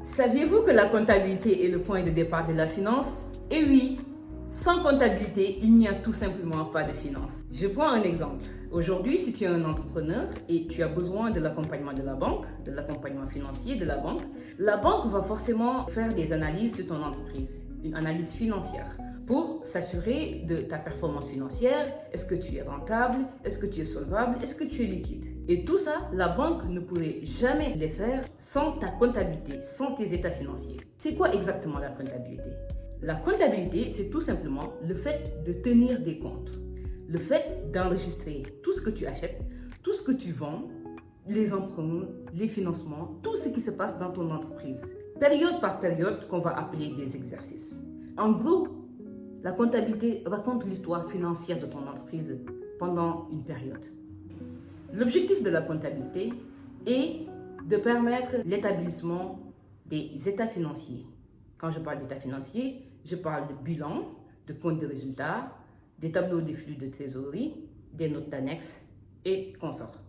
Saviez-vous que la comptabilité est le point de départ de la finance? Eh oui, sans comptabilité, il n'y a tout simplement pas de finance. Je prends un exemple. Aujourd'hui, si tu es un entrepreneur et tu as besoin de l'accompagnement de la banque, de l'accompagnement financier de la banque va forcément faire des analyses sur ton entreprise, une analyse financière, pour s'assurer de ta performance financière. Est-ce que tu es rentable? Est-ce que tu es solvable? Est-ce que tu es liquide? Et tout ça, la banque ne pourrait jamais les faire sans ta comptabilité, sans tes états financiers. C'est quoi exactement la comptabilité? La comptabilité, c'est tout simplement le fait de tenir des comptes, le fait d'enregistrer tout ce que tu achètes, tout ce que tu vends, les emprunts, les financements, tout ce qui se passe dans ton entreprise, période par période, qu'on va appeler des exercices. En gros, la comptabilité raconte l'histoire financière de ton entreprise pendant une période. L'objectif de la comptabilité est de permettre l'établissement des états financiers. Quand je parle d'état financier, je parle de bilan, de compte de résultats, des tableaux de flux de trésorerie, des notes annexes et consorts.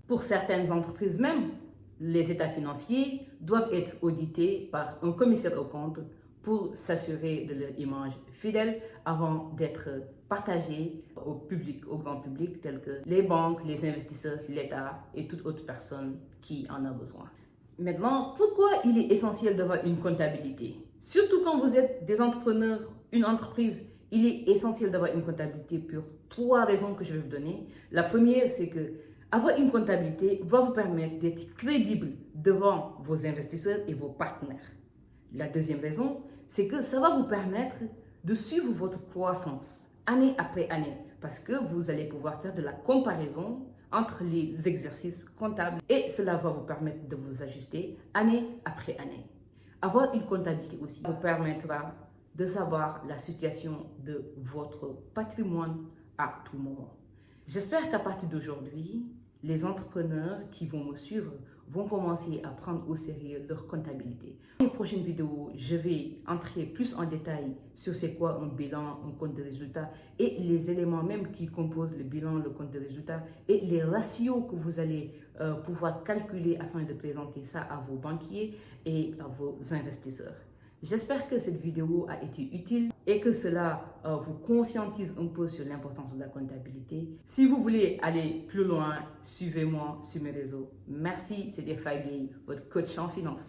Pour certaines entreprises même, les états financiers doivent être audités par un commissaire aux comptes pour s'assurer de leur image fidèle avant d'être partagés au public, au grand public, tels que les banques, les investisseurs, l'État et toute autre personne qui en a besoin. Maintenant, pourquoi il est essentiel d'avoir une comptabilité? Surtout quand vous êtes des entrepreneurs, une entreprise, il est essentiel d'avoir une comptabilité pour 3 raisons que je vais vous donner. La première, c'est que avoir une comptabilité va vous permettre d'être crédible devant vos investisseurs et vos partenaires. La deuxième raison, c'est que ça va vous permettre de suivre votre croissance année après année, parce que vous allez pouvoir faire de la comparaison entre les exercices comptables et cela va vous permettre de vous ajuster année après année. Avoir une comptabilité aussi vous permettra de savoir la situation de votre patrimoine à tout moment. J'espère qu'à partir d'aujourd'hui, les entrepreneurs qui vont me suivre vont commencer à prendre au sérieux leur comptabilité. Dans les prochaines vidéos, je vais entrer plus en détail sur c'est quoi un bilan, un compte de résultats et les éléments même qui composent le bilan, le compte de résultats et les ratios que vous allez pouvoir calculer afin de présenter ça à vos banquiers et à vos investisseurs. J'espère que cette vidéo a été utile et que cela vous conscientise un peu sur l'importance de la comptabilité. Si vous voulez aller plus loin, suivez-moi sur mes réseaux. Merci, c'était Faye Gueye, votre coach en finance.